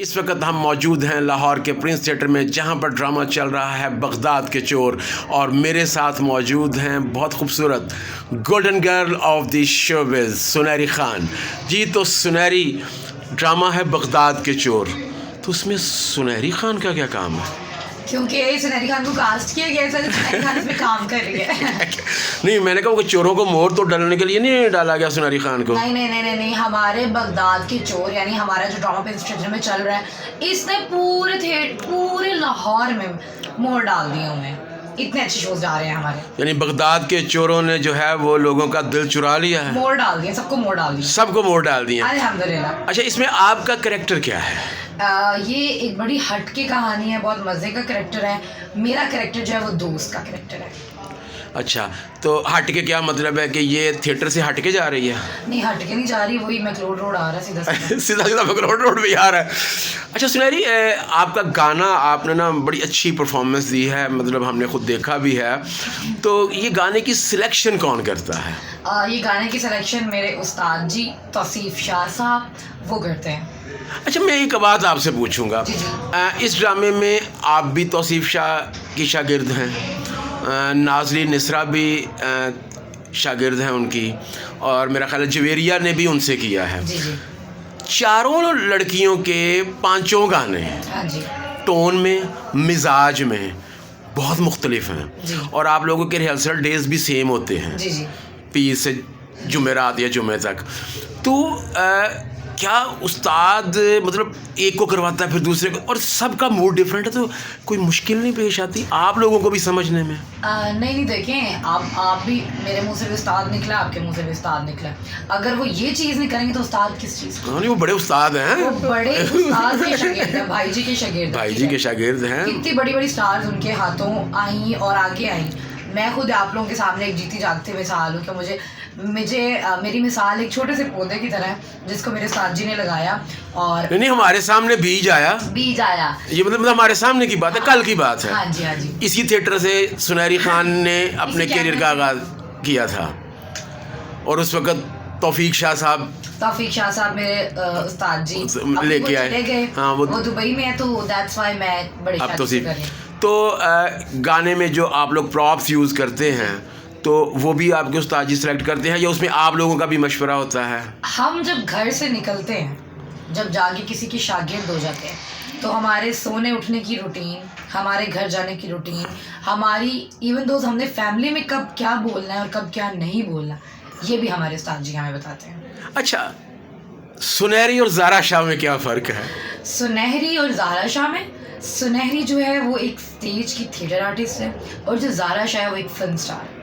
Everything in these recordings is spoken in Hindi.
इस वक्त हम मौजूद हैं लाहौर के प्रिंस थिएटर में, जहां पर ड्रामा चल रहा है बगदाद के चोर। और मेरे साथ मौजूद हैं बहुत खूबसूरत golden girl of the showbiz सुनहरी खान जी। तो सुनहरी ड्रामा है बगदाद के चोर, तो उसमें सुनहरी खान का क्या काम है? क्योंकि सुनहरी खान को कास्ट किया गया है, सुनहरी खान इसमें काम कर रही है। नहीं, मैंने कहा वो चोरों को मोहर तो डालने के लिए नहीं डाला गया सुनहरी खान को। नहीं, हमारे बगदाद के चोर यानी हमारा जो ड्रामा प्रिंस थिएटर में चल रहा है, इसने पूरे लाहौर में मोहर डाल दिए हुए हैं। इतने अच्छे शोज जा रहे हैं हमारे। यानी बगदाद के चोरों ने जो है वो लोगों का दिल चुरा लिया है, मोहर डाल दिया, सबको मोहर डाल दिया, सबको मोहर डाल दिया अल्हम्दुलिल्लाह। अच्छा, इसमें आपका कैरेक्टर क्या है? ये एक बड़ी हटके कहानी है, बहुत मज़े का कैरेक्टर है। मेरा कैरेक्टर जो है वो दोस्त का कैरेक्टर है। अच्छा, तो हटके क्या मतलब है कि ये थिएटर से हटके जा रही है? नहीं, हटके नहीं जा रही, वही मैक्लोड रोड आ रहा है सीधा सीधा मैक्लोड रोड भी आ रहा है। अच्छा सुनहरी, आपका गाना आपने ना बड़ी अच्छी परफॉर्मेंस दी है, मतलब हमने खुद देखा भी है। तो ये गाने की सिलेक्शन कौन करता है? ये गाने की सिलेक्शन मेरे उस्ताद जी तौसीफ शाह साहब वो करते हैं। अच्छा, मैं एक बात आपसे पूछूंगा, इस ड्रामे में आप भी तौसीफ शाह की शागिर्द हैं, नाज़रीन निसरा भी शागिर्द हैं उनकी, और मेरा ख्याल है जवेरिया ने भी उनसे किया है। चारों लड़कियों के पांचों गाने टोन में, मिजाज में बहुत मुख्तलिफ हैं, और आप लोगों के रिहर्सल डेज भी सेम होते हैं, पीर से जुमेरात या जुमे तक। तो क्या उस्ताद मतलब एक को करवाता है फिर दूसरे को, और सबका मूड डिफरेंट है, तो कोई मुश्किल नहीं पेश आती आप लोगों को भी समझने में? नहीं, देखें, आप भी, मेरे मुंह से भी उस्ताद निकला, आपके मुंह से भी उस्ताद निकला। अगर वो ये चीज़ नहीं करेंगे तो उस्ताद किस चीज़ का? नहीं, वो बड़े उस्ताद हैं, वो बड़े उस्ताद के शागिर्द हैं, भाई जी के शागिर्द हैं। कितनी बड़ी स्टार्स उनके हाथों आई और आगे आई। मैं खुद आप लोगों के सामने एक जीती जागती मिसाल हूँ कि मुझे मेरी मिसाल एक छोटे से पौधे की तरह है जिसको मेरे उस्ताद जी ने लगाया। और नहीं, हमारे सामने बीज आया, ये मतलब हमारे सामने की बात है, कल की बात है। हाँ जी। इसी थिएटर से सुनहरी खान ने अपने करियर का आगाज किया था, और उस वक्त तौफीक शाह साहब मेरे उस्ताद जी लेके आए। हाँ, वो दुबई में है, तो दैट्स व्हाई मैं बड़े अब तो गाने में जो आप लोग प्रॉप्स यूज़ करते हैं, तो वो भी आपके उस्ताद जी सेलेक्ट करते हैं या उसमें आप लोगों का भी मशवरा होता है? हम जब घर से निकलते हैं, जब जाके किसी की शागिर्द हो जाते हैं, तो हमारे सोने उठने की रूटीन, हमारे घर जाने की रूटीन, हमारी इवन दोस्त हमने फैमिली में कब क्या बोलना है और कब क्या नहीं बोलना, ये भी हमारे उस्ताद जी हमें बताते हैं। अच्छा, सुनहरी और ज़ारा शाह में क्या फ़र्क है? सुनहरी और ज़ारा शाह में, सुनहरी जो है वो एक स्टेज की थिएटर आर्टिस्ट है, और जो ज़ारा शाह है वो एक फिल्म स्टार है।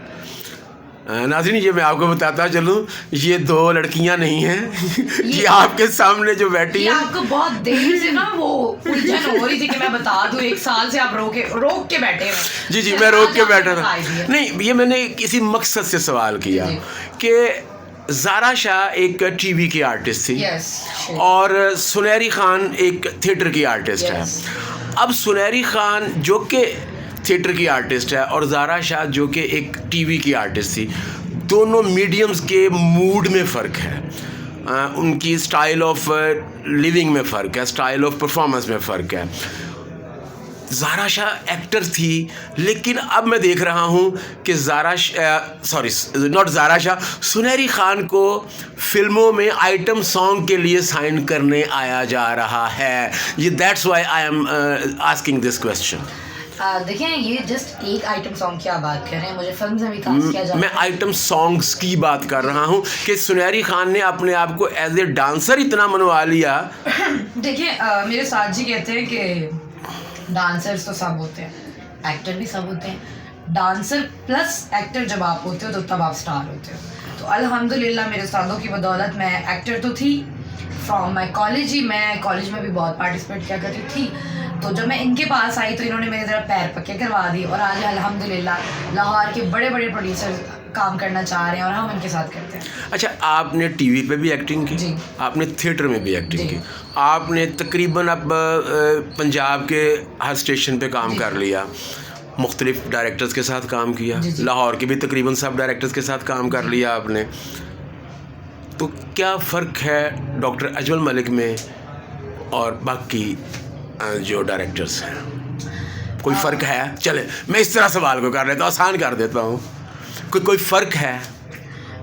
नाज़रीन, ये मैं आपको बताता चलूँ, ये दो लड़कियां नहीं हैं, ये आपके सामने जो बैठी हैं। आपको बहुत देर से ना वो उलझन हो रही थी कि मैं बता दूँ, एक साल से आप रोक के बैठे हैं। जी, मैं रोक के बैठा था। नहीं, ये मैंने किसी मकसद से सवाल किया कि ज़ारा शाह एक टीवी की आर्टिस्ट थी, और सुनहरी खान एक थिएटर की आर्टिस्ट है। अब सुनहरी खान जो कि थिएटर की आर्टिस्ट है और ज़ारा शाह जो कि एक टीवी की आर्टिस्ट थी, दोनों मीडियम्स के मूड में फ़र्क है, उनकी स्टाइल ऑफ लिविंग में फ़र्क है, स्टाइल ऑफ परफॉर्मेंस में फ़र्क है। ज़ारा शाह एक्टर थी, लेकिन अब मैं देख रहा हूँ कि सुनहरी खान को फिल्मों में आइटम सॉन्ग के लिए साइन करने आया जा रहा है। ये that's why I am asking this question. देखिए, ये जस्ट एक आइटम सॉन्ग की आप बात कर रहे हैं, मुझे फिल्म में भी कास्ट किया जाता है। मैं आइटम सॉन्ग्स की बात कर रहा हूँ कि सुनहरी खान ने अपने आप को एज ए डांसर इतना मनवा लिया। देखिए, मेरे साथ जी कहते हैं कि डांसर्स तो सब होते हैं, एक्टर भी सब होते हैं। डांसर प्लस एक्टर जब आप होते हो तो तब आप स्टार होते हो। तो अल्हम्दुलिल्लाह मेरे उस्तादों की बदौलत मैं एक्टर तो थी फ्रॉम माई कॉलेज ही, मैं कॉलेज में भी बहुत पार्टिसिपेट किया करती थी। तो जब मैं इनके पास आई तो इन्होंने मेरे ज़रा पैर पक्के करवा दी, और आज अल्हम्दुलिल्लाह लाहौर के बड़े प्रोड्यूसर काम करना चाह रहे हैं और हम इनके साथ करते हैं। अच्छा, आपने टीवी पे भी एक्टिंग की जी, आपने थिएटर में भी एक्टिंग की, आपने तकरीबन अब पंजाब के हर स्टेशन पे काम कर लिया, मुख्तलिफ डायरेक्टर्स के साथ काम किया, लाहौर के भी तकरीबन सब डायरेक्टर्स के साथ काम कर लिया आपने। तो क्या फ़र्क है डॉक्टर अजमल मलिक में और बाकी जो डायरेक्टर्स हैं, कोई फ़र्क है? चले मैं इस तरह सवाल को कर लेता हूँ, आसान कर देता हूँ, कोई फ़र्क है?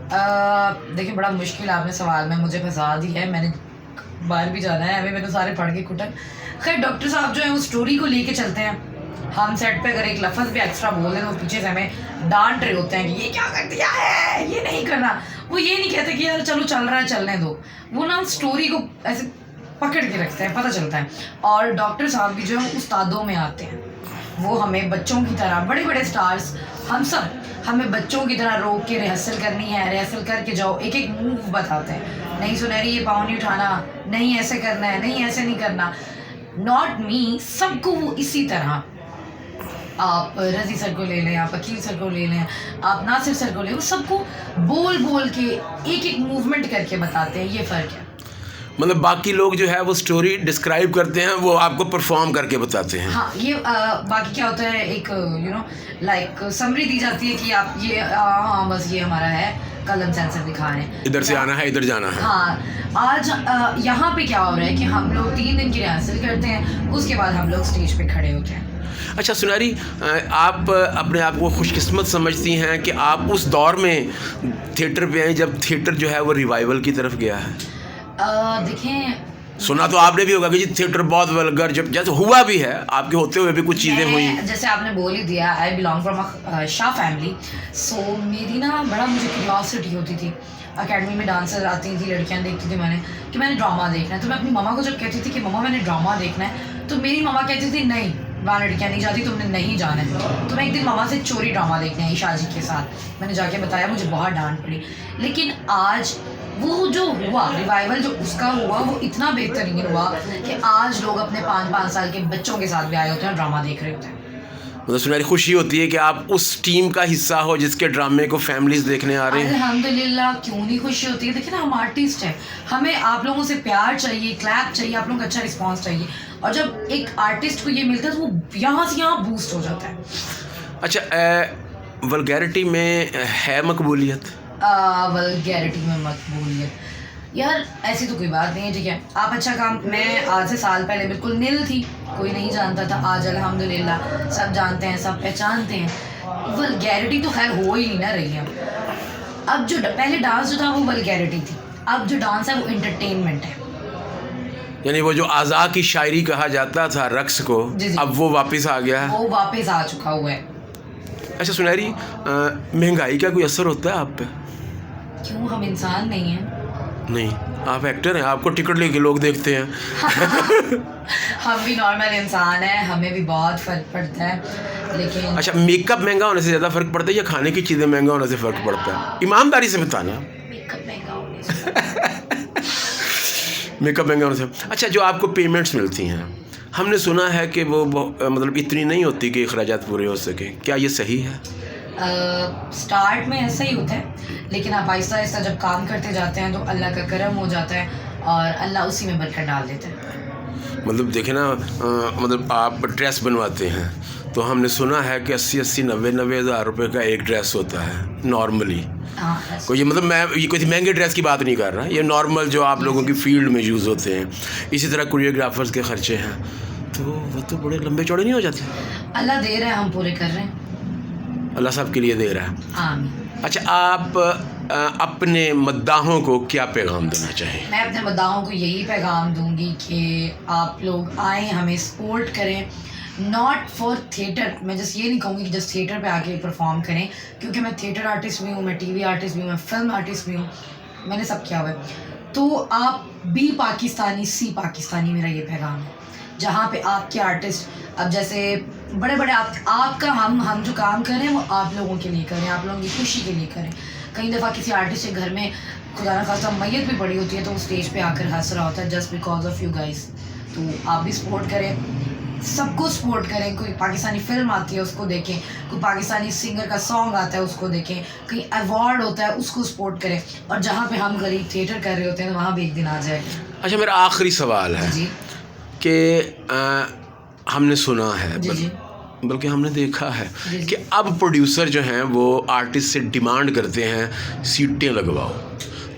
देखिए बड़ा मुश्किल आपने सवाल में मुझे फंसा दिया है। मैंने बाहर भी जाना है, अभी मैंने सारे पढ़ के कुटन। खैर डॉक्टर साहब जो है वो स्टोरी को लेके चलते हैं। हम सेट पे अगर एक लफ्ज़ भी एक्स्ट्रा बोल दें तो पीछे से हमें डांट रहे होते हैं कि ये क्या कर दिया है, ये नहीं करना। वो ये नहीं कहते कि यार चलो चल रहा है चलने दो, वो ना स्टोरी को ऐसे पकड़ के रखते हैं, पता चलता है। और डॉक्टर साहब भी जो है उस्तादों में आते हैं, वो हमें बच्चों की तरह, बड़े बड़े स्टार्स हम सब, हमें बच्चों की तरह रोक के रिहर्सल करनी है, रिहर्सल करके जाओ, एक एक मूव बताते हैं। नहीं सुनहरी ये पाँव नहीं उठाना, नहीं ऐसे करना है, नहीं ऐसे नहीं करना। नॉट मी, सबको वो इसी तरह, आप रज़ी सर को ले लें, आप अकील सर को ले लें, आप नासिर सर को ले, वो सबको बोल बोल के एक एक मूवमेंट करके बताते हैं। ये फ़र्क है। मतलब बाकी लोग जो है वो स्टोरी डिस्क्राइब करते हैं, वो आपको परफॉर्म करके बताते हैं। हाँ, ये बाकी क्या होता है, एक लाइक समरी दी जाती है कि आप ये हाँ बस ये हमारा है, कलम सेंसर दिखा रहे हैं, इधर से आना है, इधर जाना है। हाँ, आज यहाँ पे क्या हो रहा है कि हम लोग 3 दिन की रिहर्सल करते हैं, उसके बाद हम लोग स्टेज पे खड़े होते हैं। अच्छा सुनहरी, आप अपने आप को खुशकिस्मत समझती हैं कि आप उस दौर में थिएटर पे हैं जब थिएटर जो है वो रिवाइवल की तरफ गया है? देखें, सुना तो आपने भी होगा कि जी थिएटर बहुत वल्गर, जब जैसे हुआ भी है, आपके होते हुए भी कुछ चीज़ें हुई। जैसे आपने बोल ही दिया, I belong from a Shah family, so मेरी ना बड़ा मुझे क्यूरियोसिटी होती थी। अकेडमी में डांसर आती थी, लड़कियां देखती थी मैंने ड्रामा देखना है। तो मैं अपनी मम्मा को जब कहती थी कि मम्मा मैंने ड्रामा देखना है, तो मेरी मम्मा कहती थी नहीं, वहाँ लड़कियाँ नहीं जाती, तुमने नहीं जाना है। तो मैं एक दिन मम्मा से चोरी ड्रामा देखने आई ईशा जी के साथ, मैंने जाके बताया, मुझे बहुत डांट पड़ी। लेकिन आज वो जो हुआ रिवाइवल, जो उसका हुआ, वो इतना बेहतरीन हुआ कि आज लोग अपने 5-5 साल के बच्चों के साथ भी आए होते हैं, ड्रामा देख रहे होते हैं। मतलब सुनहरी, खुशी होती है कि आप उस टीम का हिस्सा हो जिसके ड्रामे को फैमिलीज देखने आ रहे हैं। अल्हम्दुलिल्लाह, क्यों नहीं खुशी होती है। देखिए ना, हम आर्टिस्ट हैं, हमें आप लोगों से प्यार चाहिए, क्लैप चाहिए, आप लोगों का अच्छा रिस्पॉन्स चाहिए। और जब एक आर्टिस्ट को ये मिलता है तो वो यहाँ से यहाँ बूस्ट हो जाता है। अच्छा, वल्गैरिटी में है मकबूलियत? वल्गैरिटी में मकबूलियत, यार ऐसी तो कोई बात नहीं है। ठीक है, आप अच्छा काम, मैं आज से साल पहले बिल्कुल नील थी, कोई नहीं जानता था। आज अल्हम्दुलिल्लाह सब जानते हैं, सब पहचानते हैं। वल्गैरिटी तो खैर हो ही नहीं ना रही है। अब जो पहले डांस जो था वो वल्गैरिटी थी, अब जो डांस है वो एंटरटेनमेंट है। यानी वो जो आज़ा की शायरी कहा जाता था रक्स को, अब वो वापस आ गया है, वो वापस आ चुका हुआ है। अच्छा सुनहरी, महंगाई का कोई असर होता है आप पे? क्यों, हम इंसान नहीं हैं? नहीं, आप एक्टर हैं, आपको टिकट लेके लोग देखते हैं। हम भी नॉर्मल इंसान हैं, हमें भी बहुत फ़र्क पड़ता है। लेकिन अच्छा, मेकअप महंगा होने से ज़्यादा फ़र्क पड़ता है या खाने की चीज़ें महंगा होने से फ़र्क पड़ता है? ईमानदारी से बताना। मेकअप महंगा होने से मेकअप महंगा होने से। अच्छा, जो आपको पेमेंट्स मिलती हैं, हमने सुना है कि वो मतलब इतनी नहीं होती कि अखराजात पूरे हो सके, क्या ये सही है? स्टार्ट में ऐसा ही होता है, लेकिन आप आहिस्ता आहिस्ता जब काम करते जाते हैं तो अल्लाह का करम हो जाता है और अल्लाह उसी में बरकत डाल देता है। मतलब देखे ना, मतलब आप ड्रेस बनवाते हैं तो हमने सुना है कि 80-90 हज़ार रुपये का एक ड्रेस होता है नॉर्मली। हाँ, कोई मतलब मैं ये कोई महंगे ड्रेस की बात नहीं कर रहा, ये नॉर्मल जो आप लोगों की फील्ड में यूज़ होते हैं। इसी तरह कोरियोग्राफर्स के खर्चे हैं, तो वो तो बड़े लंबे चौड़े नहीं हो जाते? अल्लाह दे रहा है, हम पूरे कर रहे हैं। अल्लाह सब के लिए दे रहा है। आमीन। अच्छा, आप अपने मद्दाहों को क्या पैगाम देना चाहें? मैं अपने मद्दाहों को यही पैगाम दूंगी कि आप लोग आएँ, हमें सपोर्ट करें। नॉट फॉर थिएटर, मैं जस्ट ये नहीं कहूँगी कि जस्ट थिएटर पे आके परफॉर्म करें, क्योंकि मैं थिएटर आर्टिस्ट भी हूँ, मैं टीवी आर्टिस्ट भी हूँ, मैं फिल्म आर्टिस्ट भी हूँ, मैंने सब किया हुआ है। तो आप बी पाकिस्तानी, सी पाकिस्तानी, मेरा ये पैगाम है। जहाँ पे आपके आर्टिस्ट, अब जैसे बड़े बड़े आपका हम जो काम कर रहे हैं वो आप लोगों के लिए करें, आप लोगों की खुशी के लिए करें। कई दफ़ा किसी आर्टिस्ट के घर में खुदा न खास्ता मैयत भी पड़ी होती है तो वो स्टेज पे आकर हंस रहा होता है just because of you guys. तो आप भी सपोर्ट करें, सबको सपोर्ट करें। कोई पाकिस्तानी फिल्म आती है उसको देखें, कोई पाकिस्तानी सिंगर का सॉन्ग आता है उसको देखें, कहीं अवार्ड होता है उसको सपोर्ट करें। और जहाँ पे हम गरीब थिएटर कर रहे होते हैं तो वहाँ भी एक दिन आ जाएगा। अच्छा, मेरा आखिरी सवाल है जी कि हमने सुना है, जी बल्कि हमने देखा है जी कि अब प्रोड्यूसर जो हैं वो आर्टिस्ट से डिमांड करते हैं सीटें लगवाओ।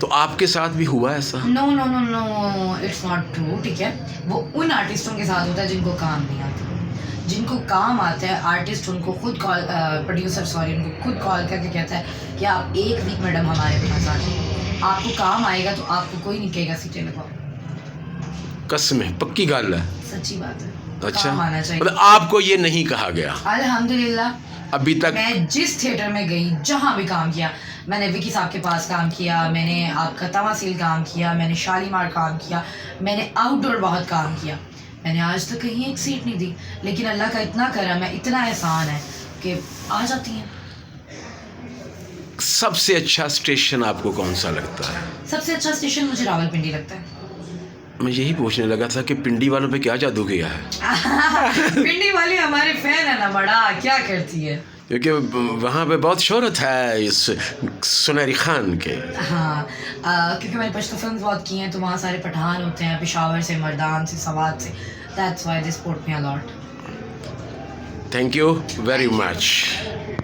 तो आपके साथ भी हुआ ऐसा? No no no no, it's not true, ठीक है। वो उन आर्टिस्टों के साथ होता है जिनको काम नहीं आता। जिनको काम आता है, आर्टिस्ट उनको खुद कॉल, प्रोड्यूसर सॉरी, उनको खुद कॉल करके कहता है कि आप एक वीक मैडम हमारे पास आ जाओ, आपको काम आएगा तो आपको कोई नहीं कहेगा सीटें लगवाओ। कसम है, पक्की गल है। सच्ची बात है। अच्छा, काम आना चाहिए। मतलब आपको ये नहीं कहा गया अल्हम्दुलिल्लाह अभी तक? मैं जिस थिएटर में गई, जहाँ भी काम किया, मैंने विकी साहब के पास काम किया, मैंने आपका तवासील काम किया, मैंने शालीमार काम किया, मैंने आउटडोर बहुत काम किया, मैंने आज तक कहीं एक सीट नहीं दी। लेकिन अल्लाह का इतना करम है, इतना एहसान है कि आ जाती हैं। सबसे अच्छा स्टेशन आपको कौन सा लगता है? सबसे अच्छा स्टेशन मुझे रावलपिंडी लगता है। मैं यही पूछने लगा था कि पिंडी वालों पे क्या जादू किया है? पिंडी वाली हमारे फैन है ना, बड़ा क्या करती है, क्योंकि वहाँ पे बहुत शोहरत है इस सुनहरी खान के। हाँ, क्योंकि मैंने पश्तो फिल्म बहुत की हैं, तो वहाँ सारे पठान होते हैं, पेशावर से, मर्दान से, सवात से। That's why they support me a lot. Thank you very much.